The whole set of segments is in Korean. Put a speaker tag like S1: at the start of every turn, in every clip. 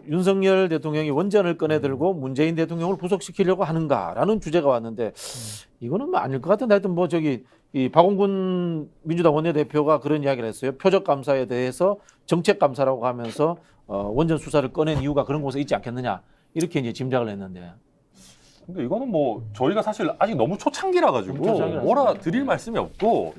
S1: 윤석열 대통령이 원전을 꺼내들고 문재인 대통령을 구속시키려고 하는가라는 주제가 왔는데 이거는 뭐 아닐 것 같은데 하여튼 뭐 저기 이 박홍근 민주당 원내대표가 그런 이야기를 했어요. 표적 감사에 대해서 정책 감사라고 하면서 원전 수사를 꺼낸 이유가 그런 곳에 있지 않겠느냐 이렇게 이제 짐작을 했는데.
S2: 근데 이거는 뭐 저희가 사실 아직 너무 초창기라 가지고 뭐라 드릴 말씀이 없고,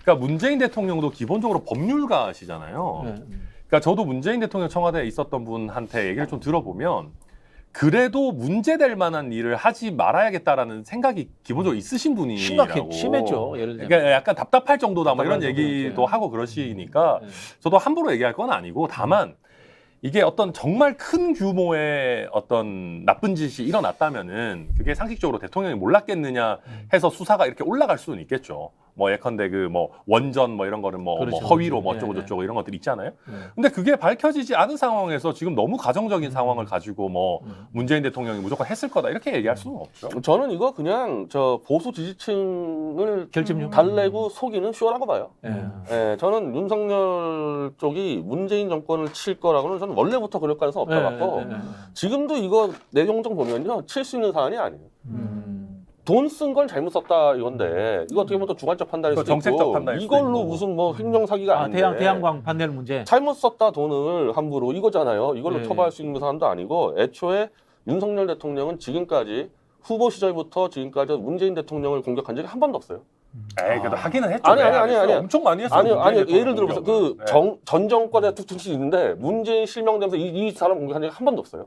S2: 그러니까 문재인 대통령도 기본적으로 법률가시잖아요. 그러니까 저도 문재인 대통령 청와대에 있었던 분한테 얘기를 좀 들어보면 그래도 문제될 만한 일을 하지 말아야겠다라는 생각이 기본적으로 있으신 분이라고.
S1: 심했죠. 예를 들면.
S2: 그러니까 약간 답답할 정도다 뭐 이런
S1: 답답할
S2: 얘기도
S1: 정도죠.
S2: 하고 그러시니까 저도 함부로 얘기할 건 아니고, 다만 이게 어떤 정말 큰 규모의 어떤 나쁜 짓이 일어났다면은 그게 상식적으로 대통령이 몰랐겠느냐 해서 수사가 이렇게 올라갈 수는 있겠죠. 뭐 예컨대 그 뭐 원전 뭐 이런 거는 뭐,
S1: 그렇죠,
S2: 뭐 허위로
S1: 그렇죠.
S2: 뭐 어쩌고 저쩌고 이런 것들 있잖아요.
S1: 네.
S2: 근데 그게 밝혀지지 않은 상황에서 지금 너무 가정적인 상황을 가지고 뭐 문재인 대통령이 무조건 했을 거다 이렇게 얘기할 수는 없죠.
S3: 저는 이거 그냥 저 보수 지지층을
S1: 결집용
S3: 달래고 속이는 쇼라고 봐요.
S1: 예.
S3: 예, 저는 윤석열 쪽이 문재인 정권을 칠 거라고는 저는 원래부터 그럴 가능성 없다고 봤고, 지금도 이거 내용 좀 보면요, 칠 수 있는 사안이 아니에요. 돈 쓴 걸 잘못 썼다 이건데, 이거 어떻게 보면 또 주관적 판단일 수도
S2: 정책적
S3: 있고,
S2: 판단일 수도
S3: 이걸로
S2: 있고.
S3: 무슨 뭐 횡령 사기가 아닌데
S1: 태양광 판넬 문제.
S3: 잘못 썼다 돈을 함부로 이거잖아요. 이걸로
S1: 네.
S3: 처벌할 수 있는 사람도 아니고, 애초에 윤석열 대통령은 지금까지 후보 시절부터 지금까지 문재인 대통령을 공격한 적이 한 번도 없어요.
S2: 에이, 그래도 하기는 했죠.
S3: 아니.
S2: 엄청 많이 했어요.
S3: 아니,
S2: 문재인
S3: 예를 들어서
S2: 대통령
S3: 그
S2: 공격은.
S3: 전 정권에 특징이 있는데 문재인 실명되면서 이 사람 공격한 적이 한 번도 없어요.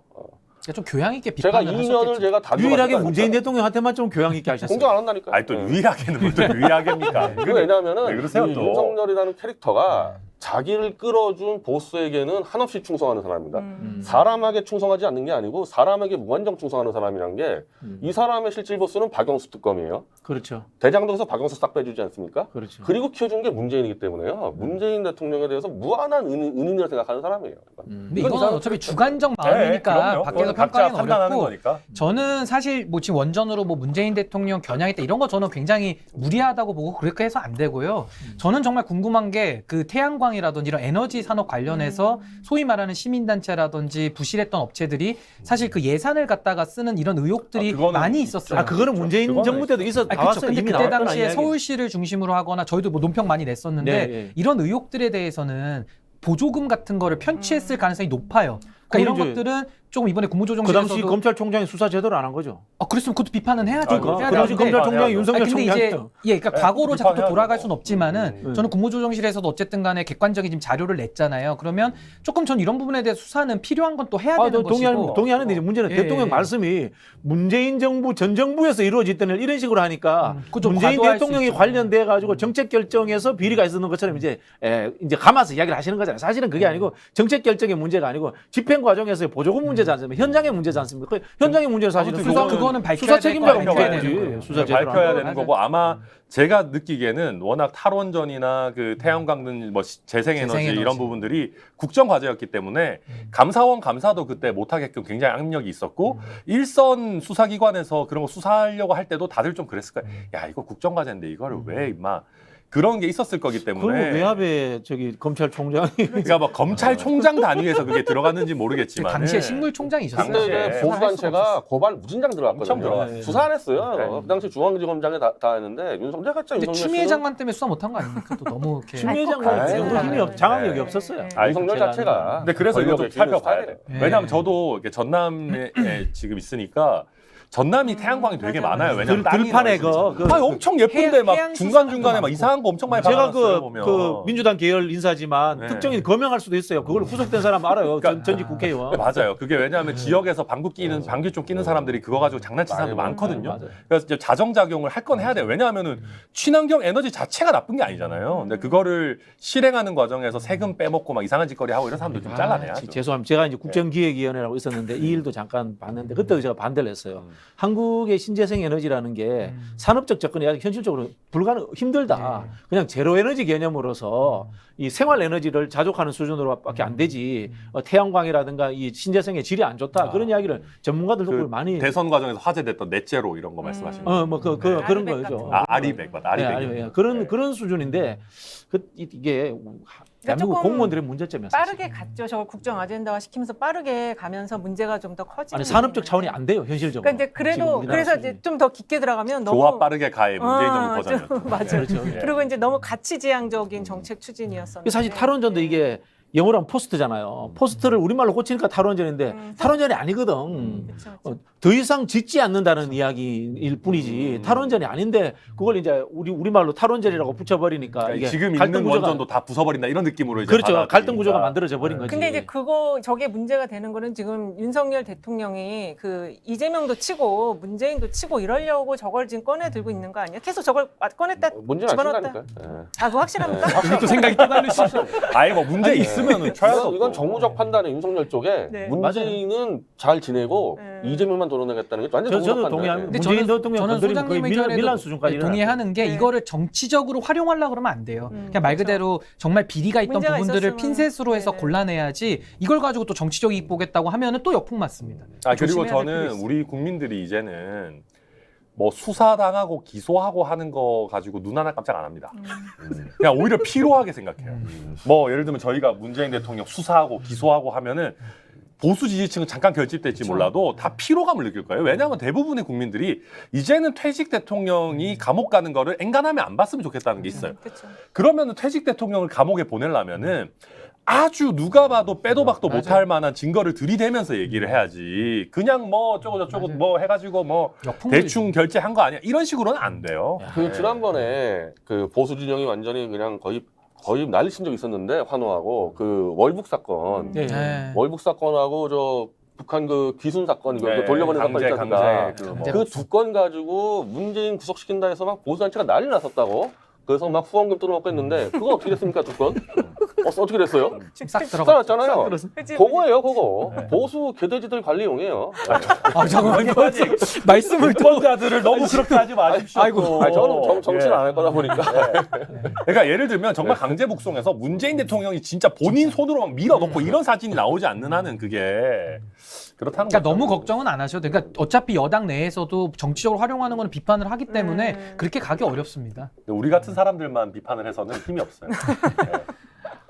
S4: 좀 교양 있게
S3: 제가
S4: 비판을
S3: 2년을
S4: 하셨겠죠.
S3: 제가 다
S1: 유일하게 문재인 대통령한테만 좀 교양 있게 하셨어요.
S3: 공격 안 한다니까요.
S2: 아니 또 유일하게는 뭐 또 유일하게입니까?
S3: 그 왜냐하면은
S2: 왜 그러세요,
S3: 이
S2: 또?
S3: 윤석열이라는 캐릭터가 자기를 끌어준 보스에게는 한없이 충성하는 사람입니다. 사람에게 충성하지 않는 게 아니고 사람에게 무한정 충성하는 사람이라는 게, 이 사람의 실질 보스는 박영수 특검이에요.
S1: 그렇죠.
S3: 대장동에서 박영수 싹 빼주지 않습니까?
S1: 그렇죠.
S3: 그리고 키워준 게 문재인이기 때문에요. 문재인 대통령에 대해서 무한한 은인이라고 생각하는 사람이에요.
S4: 근데 이건 어차피 주관적
S2: 네,
S4: 마음이니까
S2: 그럼요.
S4: 밖에서
S2: 각자
S4: 평가하기는
S2: 판단하는
S4: 어렵고,
S2: 거니까.
S4: 저는 사실 뭐 지금 원전으로 뭐 문재인 대통령 겨냥했다 이런 거 저는 굉장히 무리하다고 보고 그렇게 해서 안 되고요. 저는 정말 궁금한 게 그 태양광이라든지 이런 에너지 산업 관련해서 소위 말하는 시민단체라든지 부실했던 업체들이 사실 그 예산을 갖다가 쓰는 이런 의혹들이
S2: 그거는
S4: 많이
S2: 있죠.
S4: 있었어요.
S1: 그거는 문재인
S2: 그거는
S1: 정부 때도 있어
S4: 그렇죠.
S1: 나왔어요.
S4: 근데
S1: 이미
S4: 그때
S1: 나왔던
S4: 당시에
S1: 이야기.
S4: 서울시를 중심으로 하거나 저희도 뭐 논평 많이 냈었는데
S1: 네, 네.
S4: 이런 의혹들에 대해서는 보조금 같은 거를 편취했을 가능성이 높아요. 그러니까 이런
S1: 그럼 이제
S4: 것들은 조금 이번에
S1: 그
S4: 국무조정실에서도
S1: 당시 검찰총장이 수사 제대로 안 한 거죠.
S4: 그랬으면 그것도 비판은 해야죠.
S2: 그러니까.
S4: 해야
S1: 그 당시
S4: 되는데
S1: 검찰총장이 윤석열
S4: 아니, 근데 이제
S1: 총장이었죠.
S4: 그러니까
S2: 네,
S4: 과거로 자꾸 또
S2: 비판해야죠.
S4: 돌아갈 수는 없지만은 저는 국무조정실에서도 어쨌든 간에 객관적인 지금 자료를 냈잖아요. 그러면 조금 전 이런 부분에 대해 수사는 필요한 건 또 해야 되는 것이고.
S1: 동의하는데 이제 문제는
S4: 예,
S1: 대통령
S4: 예.
S1: 말씀이 문재인 정부 전 정부에서 이루어질 때는 이런 식으로 하니까
S4: 그거 좀
S1: 문재인
S4: 과도할 수
S1: 대통령이
S4: 있죠.
S1: 관련돼 가지고 정책 결정에서 비리가 있었는 것처럼 이제 감아서 이야기를 하시는 거잖아요. 사실은 그게 아니고 정책 결정의 문제가 아니고 집행 과정에서의 보조금 문제지 않습니까? 현장의 문제지 않습니까? 그 현장의 문제는 사실은
S4: 그거는 밝혀야
S1: 수사
S4: 될
S1: 책임자가
S4: 거
S1: 밝혀야
S4: 밝혀야
S1: 되지.
S4: 되는 거예요.
S1: 수사 제대로
S2: 밝혀야
S1: 안
S2: 되는
S4: 맞아요.
S2: 거고, 아마 제가 느끼기에는 워낙 탈원전이나 그 태양광 등 뭐 재생에너지
S4: 재생에너지.
S2: 이런 부분들이 국정 과제였기 때문에 감사원 감사도 그때 못하게끔 굉장히 압력이 있었고, 일선 수사기관에서 그런 거 수사하려고 할 때도 다들 좀 그랬을 거예요. 야, 이거 국정 과제인데 이거를 왜 임마, 그런 게 있었을 거기
S1: 그리고
S2: 때문에.
S1: 외압에 검찰총장이
S2: 그러니까 뭐 검찰총장 단위에서 그게 들어갔는지 모르겠지만
S4: 당시에 식물총장이셨어요.
S3: 근데
S2: 당시에
S3: 이제 보수단체가 고발 무진장
S2: 엄청
S3: 들어갔거든요.
S2: 들어갔어요.
S3: 수사 안 했어요.
S2: 네.
S3: 그 당시 중앙지검장에 다 했는데 윤석열
S4: 근데 추미애 장관 때문에 수사 못한 거 아닙니까? 또 너무 이렇게.
S1: 추미애
S5: 것
S1: 장관
S5: 같아요.
S1: 정도 힘이 장악력이 없었어요.
S5: 네.
S3: 윤석열 자체가.
S2: 근데 그래서 이거 좀
S3: 권력의 기운을
S2: 살펴봐야
S3: 써야
S2: 돼요.
S4: 돼요.
S2: 왜냐하면
S4: 네.
S2: 저도 이렇게 전남에 지금 있으니까 전남이 태양광이 되게
S4: 맞아요.
S2: 많아요. 왜냐면 땅이
S1: 들판에
S2: 넓으니까.
S1: 그
S2: 엄청 예쁜데
S4: 해양
S2: 막
S4: 수산도
S2: 중간중간에 막
S4: 많고.
S2: 이상한 거 엄청 많이
S1: 제가
S2: 박아놨어요, 보면.
S1: 그 민주당 계열 인사지만
S2: 네.
S1: 특정인 거명할 수도 있어요. 그걸 후속된 사람 알아요. 전직 국회의원.
S2: 맞아요. 그게 왜냐하면 지역에서 방귀 좀 끼는 사람들이 그거 가지고 장난치는 사람들 많거든요.
S1: 맞아요.
S2: 그래서 이제 자정작용을 할 건 해야 돼요. 왜냐하면은 친환경 에너지 자체가 나쁜 게 아니잖아요. 근데 그거를 실행하는 과정에서 세금 빼먹고 막 이상한 짓거리 하고 이런 사람들 좀 잘라내야죠.
S1: 죄송합니다. 제가 이제 국정기획위원회라고 있었는데 이 일도 잠깐 봤는데 그때 제가 반대를 했어요. 한국의 신재생 에너지라는 게 산업적 접근이 아직 현실적으로 힘들다. 그냥 제로 에너지 개념으로서 이 생활 에너지를 자족하는 수준으로밖에 안 되지. 태양광이라든가 이 신재생의 질이 안 좋다. 그런 이야기를 전문가들도 그걸 많이
S2: 대선 과정에서 화제됐던 넷제로 이런 거 말씀하시는 거예요.
S1: 그런
S5: 아리백
S1: 거죠.
S5: 같은 거.
S2: 아리백, 맞다. 아리백.
S1: 그런 수준인데 이게 대한민국
S5: 조금
S1: 공무원들의 문제점이었어요.
S5: 빠르게 갔죠. 저걸 국정 아젠다화 시키면서 빠르게 가면서 문제가 좀 더 커지는.
S1: 아니 산업적
S5: 부분이
S1: 차원이
S5: 있는데.
S1: 안 돼요 현실적으로.
S5: 그러니까 이제 그래도
S1: 지금 우리나라
S5: 그래서
S1: 수준이.
S5: 이제 좀 더 깊게 들어가면 너무
S2: 조화 빠르게 가의 문재인 정부
S5: 좀
S2: 버전이었죠.
S5: 맞아요.
S1: 그렇죠.
S2: 예.
S5: 그리고 이제 너무 가치지향적인 정책 추진이었었는데.
S1: 사실 탈원전도 이게 영어로 하면 포스트잖아요. 포스트를 우리말로 고치니까 탈원전인데 탈원전이 아니거든.
S5: 그쵸, 그쵸.
S1: 더 이상 짓지 않는다는 이야기일 뿐이지 탈원전이 아닌데 그걸 이제 우리말로 탈원전이라고 붙여버리니까
S2: 그러니까
S1: 이게
S2: 지금
S1: 갈등
S2: 있는
S1: 구조가
S2: 원전도 다 부숴버린다 이런 느낌으로 이제
S1: 그렇죠.
S2: 받아들이니까.
S1: 갈등 구조가 만들어져 버린 거지.
S5: 근데 이제 저게 문제가 되는 거는 지금 윤석열 대통령이 그 이재명도 치고 문재인도 치고 이러려고 저걸 지금 꺼내 들고 있는 거 아니야? 계속 저걸 꺼냈다
S3: 문제는 안
S5: 집어넣었다.
S3: 친다니까요. 예.
S5: 아, 그거 확실합니까?
S4: 여기 또 생각이 또 다르시죠.
S2: 아예 뭐 문제 있으면은 쳐야
S3: 이건 정무적 판단에 윤석열 쪽에
S5: 네.
S3: 문재인은 잘 지내고
S5: 네.
S3: 이재명만 돌아내겠다는 게 완전 정무적
S1: 저도
S3: 판단이에요.
S1: 동의합니다.
S4: 근데
S1: 문재인
S4: 저는
S1: 대통령 건드리면 거의
S4: 소장님
S1: 밀란
S4: 의견에도
S1: 수준까지
S4: 동의하는 게
S5: 네.
S4: 이거를 정치적으로 활용하려고 그러면 안 돼요. 그냥 말
S5: 그렇죠.
S4: 그대로 정말 비리가 있던
S5: 문제가
S4: 부분들을
S5: 있었으면,
S4: 핀셋으로 해서
S5: 네네.
S4: 골라내야지 이걸 가지고 또 정치적 이익 보겠다고 하면은 또 역풍 맞습니다.
S2: 아 그리고
S4: 조심해야 될 필요
S2: 저는
S4: 있어요.
S2: 우리 국민들이 이제는 뭐 수사당하고 기소하고 하는 거 가지고 눈 하나 깜짝 안 합니다. 그냥 오히려 피로하게 생각해요. 뭐 예를 들면 저희가 문재인 대통령 수사하고 기소하고 하면은 보수 지지층은 잠깐 결집될지 몰라도 다 피로감을 느낄 거예요. 왜냐하면 대부분의 국민들이 이제는 퇴직 대통령이 감옥 가는 거를 엔간하면 안 봤으면 좋겠다는 게 있어요.
S5: 그렇죠.
S2: 그러면은 퇴직 대통령을 감옥에 보내려면은 아주 누가 봐도 빼도 박도 못할 만한 증거를 들이대면서 얘기를 해야지. 그냥 뭐 어쩌고 저쩌고 뭐 해가지고 뭐
S4: 역풍들이
S2: 대충 결제한 거 아니야. 이런 식으로는 안 돼요.
S3: 그 지난번에 그 보수 진영이 완전히 그냥 거의 난리 친 적이 있었는데 환호하고 그 월북 사건,
S1: 네.
S4: 네.
S3: 월북 사건하고 저 북한 그 귀순 사건 이거
S2: 네,
S3: 돌려보낸 사건
S2: 강제
S3: 있잖아.
S2: 그
S3: 그 두 건 가지고 문재인 구속시킨다 해서 막 보수단체가 난리 났었다고. 그래서 막 후원금 뜯어먹고 했는데 그거 어떻게 됐습니까 두 건? 어떻게 됐어요?
S4: 싹 들어가.
S3: 잖아요
S5: 그치?
S3: 그거예요 그거. 보수 개돼지들 관리용이에요.
S4: 아 잠깐만 말씀을 또
S2: 유권자들을 너무 그렇게 하지 마십시오.
S4: 아이고.
S3: 아니, 저는 정치를
S2: 예.
S3: 안 할 거다 보니까.
S2: 그러니까 예를 들면 정말 강제 북송해서 문재인 대통령이 진짜 본인 손으로 막 밀어넣고 이런 사진이 나오지 않는 한은 그게 그렇다는
S4: 그러니까
S2: 거죠.
S4: 너무 걱정은 안 하셔도 돼요. 그러니까 어차피 여당 내에서도 정치적으로 활용하는 거는 비판을 하기 때문에 그렇게 가기 어렵습니다.
S2: 근데 우리 같은 사람들만 비판을 해서는 힘이 없어요.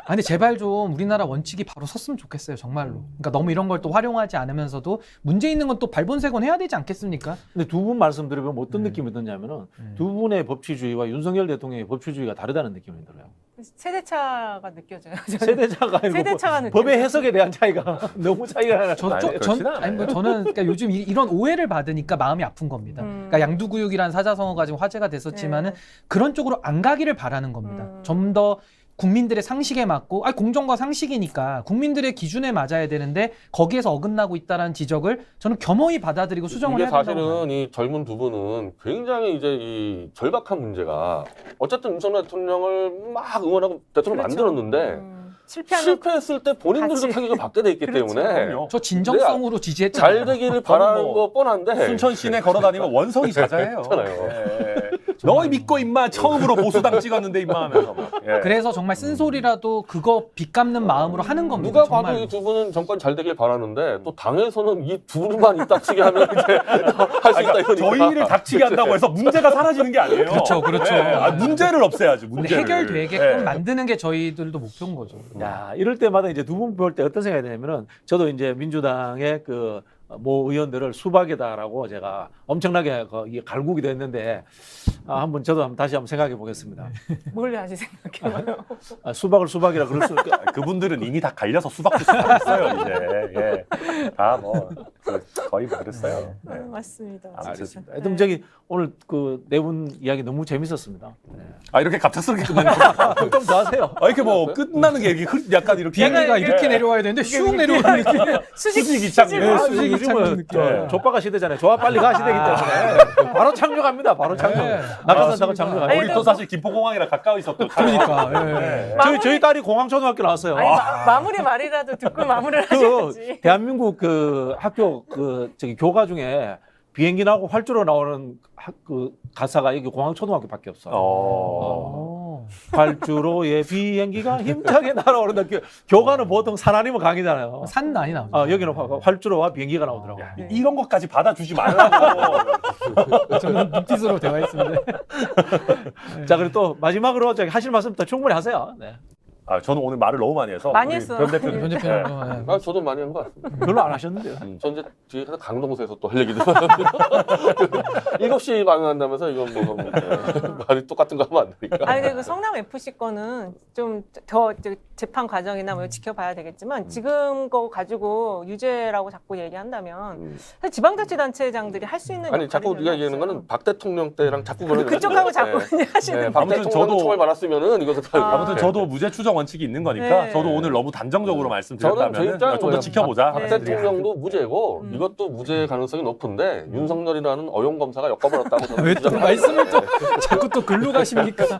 S4: 아, 근데 제발 좀 우리나라 원칙이 바로 섰으면 좋겠어요, 정말로. 그러니까 너무 이런 걸 또 활용하지 않으면서도 문제 있는 건 또 발본색원 해야 되지 않겠습니까?
S1: 근데 두 분 말씀 들으면 어떤 느낌이 드냐면은 두 분의 법치주의와 윤석열 대통령의 법치주의가 다르다는 느낌이 들어요.
S5: 세대차가 느껴져요. 저는.
S1: 세대차가 아니고
S5: 세대차가 느껴져요.
S1: 법의 해석에 대한 차이가 너무 차이가 나요.
S2: 그렇진 않아요.
S4: 아니 뭐 저는 그러니까 요즘 이런 오해를 받으니까 마음이 아픈 겁니다. 그러니까 양두구육이라는 사자성어가 지금 화제가 됐었지만은 그런 쪽으로 안 가기를 바라는 겁니다. 좀 더 국민들의 상식에 맞고, 공정과 상식이니까 국민들의 기준에 맞아야 되는데 거기에서 어긋나고 있다라는 지적을 저는 겸허히 받아들이고 수정을
S3: 이게
S4: 해야 된다고 봐요.
S3: 사실은 이 젊은 두 분은 굉장히 이제 이 절박한 문제가 어쨌든 윤석열 대통령을 막 응원하고 대통령
S5: 그렇죠.
S3: 만들었는데
S5: 실패하는
S3: 실패했을 때 본인들도
S5: 같이.
S3: 타격을 받게 돼 있기
S5: 그렇죠.
S3: 때문에
S2: 그럼요.
S4: 저 진정성으로 지지했잖아요.
S3: 잘 되기를 바라는
S2: 뭐
S3: 거 뻔한데
S2: 순천 시내 걸어다니면 원성이 자자해요.
S3: 그렇잖아요.
S2: 너 믿고 임마 처음으로 보수당 찍었는데 임마 하면서. 막. 예.
S4: 그래서 정말 쓴소리라도 그거 빚갚는 마음으로 하는 겁니다.
S3: 누가
S4: 정말로.
S3: 봐도 이 두 분은 정권 잘 되길 바라는데 또 당에서는 이 두 분만 입닥치게 하면 이제 할 수 있다 이러니까
S2: 저희를 닥치게 한다고 해서 문제가 사라지는 게 아니에요.
S4: 그렇죠, 그렇죠.
S2: 문제를 없애야지.
S4: 근데
S2: 문제를.
S4: 해결되게끔
S2: 예.
S4: 만드는 게 저희들도 목표인 거죠.
S1: 야, 이럴 때마다 이제 두 분 볼 때 어떤 생각이 드냐면은 저도 이제 민주당의 그 모 의원들을 수박에다라고 제가 엄청나게 이게 갈구기도 했는데 한번 저도 다시 한번 생각해 보겠습니다.
S5: 뭘 아직 생각해봐요.
S1: 수박을 수박이라 그럴 수
S2: 그분들은 이미 다 갈려서 수박도 수박했어요 이제. 예. 다뭐 거의 뭐 그랬어요. 네.
S5: 맞습니다.
S1: 알겠습니다. 하여튼 저기 오늘 그 네 분 이야기 너무 재밌었습니다.
S2: 아 이렇게 갑작스럽게 끝나는 거.
S1: 좀 더 하세요.
S2: 이렇게 뭐 끝나는 게 이렇게 약간 이렇게
S4: 비행기가 이렇게 내려와야 되는데 슉 내려오는 느낌.
S2: 수직이창.
S4: 수직이
S1: 요즘은
S4: 창조 느낌.
S1: 족바가 시대잖아요. 좋아 빨리 가 시대이기 때문에 바로 착륙합니다. 바로 착륙.
S4: 네.
S1: 낙하산타고 착륙합니다.
S3: 네.
S2: 우리 또 사실 김포공항이랑 가까이 있었던.
S4: 그러니까. 예.
S1: 저희 딸이 공항초등학교 나왔어요.
S5: 아니, 마무리 말이라도 듣고 마무리를
S1: 그
S5: 하셔야지.
S1: 대한민국 그 학교 그 저기 교과 중에 비행기 나오고 활주로 나오는 그 가사가 여기 공항초등학교밖에 없어.
S4: 오.
S1: 활주로의 비행기가 힘차게 날아오른다. 교과는 보통 산 아니면 강이잖아요.
S4: 산 많이 나오죠.
S1: 여기는 활주로와 비행기가 나오더라고.
S2: 이런 것까지 받아주지 말라고.
S4: 저는 눈빛으로 대화했습니다.
S1: 자, 그리고 또 마지막으로 저기 하실 말씀 더 충분히 하세요. 네.
S2: 저는 오늘 말을 너무 많이 해서
S5: 많이
S2: 우리
S5: 했어.
S2: 변 대표님.
S4: 변 대표님.
S3: 아, 저도 많이 한 것 같습니다.
S1: 별로 안 하셨는데요.
S3: 전 이제 뒤에 가서 강동구에서 또 할 얘기도 7시 방영한다면서 이건 뭐 말이 똑같은 거 하면 안 되니까.
S5: 아니 근데 그 성남 FC 거는 좀 더 재판 과정이나 뭐 지켜봐야 되겠지만 지금 거 가지고 유죄라고 자꾸 얘기한다면 사실 지방자치단체장들이 할 수 있는
S3: 아니 자꾸
S5: 역할이
S3: 우리가 얘기하는
S5: 없어요.
S3: 거는 박 대통령 때랑 자꾸 그런
S5: 그쪽하고 자꾸 하시는
S3: 박
S2: 아무튼
S3: 대통령
S2: 저도-
S3: 처벌 받았으면은 이것도
S2: 아무튼 저도 무죄 추정 원칙이 있는 거니까
S5: 네.
S2: 저도 오늘 너무 단정적으로
S3: 저는
S2: 말씀드렸다면
S3: 제 입장은
S2: 좀 더
S3: 뭐예요?
S2: 지켜보자.
S3: 박
S5: 네.
S3: 대통령도 무죄고 이것도 무죄 가능성이 높은데 윤석열이라는 어용 검사가 엮어버렸다고 저는
S4: 왜 또
S3: 주장합니다.
S4: 말씀을 또 자꾸 또 글로 가십니까?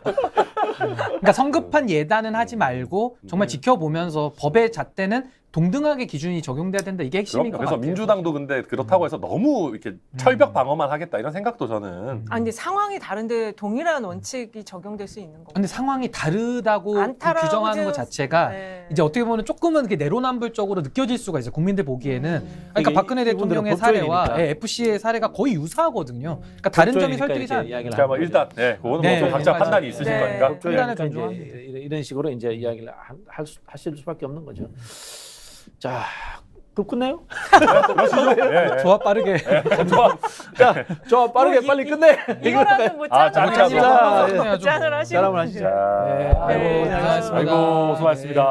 S4: 그러니까 성급한 예단은 하지 말고 정말 지켜보면서 법의 잣대는 동등하게 기준이 적용돼야 된다. 이게 핵심인 것
S2: 그래서
S4: 같아요.
S2: 민주당도 근데 그렇다고 해서 너무 이렇게 철벽 방어만 하겠다 이런 생각도 저는
S5: 아 근데 상황이 다른데 동일한 원칙이 적용될 수 있는 거고.
S4: 근데 상황이 다르다고
S5: 않다라고
S4: 규정하는 것 자체가
S5: 네.
S4: 이제 어떻게 보면 조금은 이렇게 내로남불적으로 느껴질 수가 있어요. 국민들 보기에는. 그러니까
S1: 이게
S4: 박근혜
S1: 이분들은
S4: 대통령의 사례와
S1: 법조인이니까.
S4: FC의 사례가 거의 유사하거든요. 그러니까 다른 점이 설득이 잘 안 돼요.
S2: 그러니까 뭐 일단 그거는
S4: 네,
S2: 뭐 각자
S4: 맞아요.
S2: 판단이 있으실
S5: 네.
S2: 거니까.
S4: 판단을
S1: 이제
S4: 존중합니다.
S1: 이런 식으로 이제 이야기를 하실 수밖에 없는 거죠. 자, 그럼 끝내요?
S2: 예.
S4: 좋아 빠르게.
S2: 좋아.
S1: 저 빠르게
S5: 뭐
S1: 빨리 끝내.
S5: 이거라도 못
S2: 아,
S5: 짠을
S2: 짠을
S5: 하시고
S4: 하죠.
S5: 짠을 하시고
S1: 짠을 하시죠.
S2: 자,
S4: 아이고, 고생하셨습니다.
S2: 아이고 수고하셨습니다.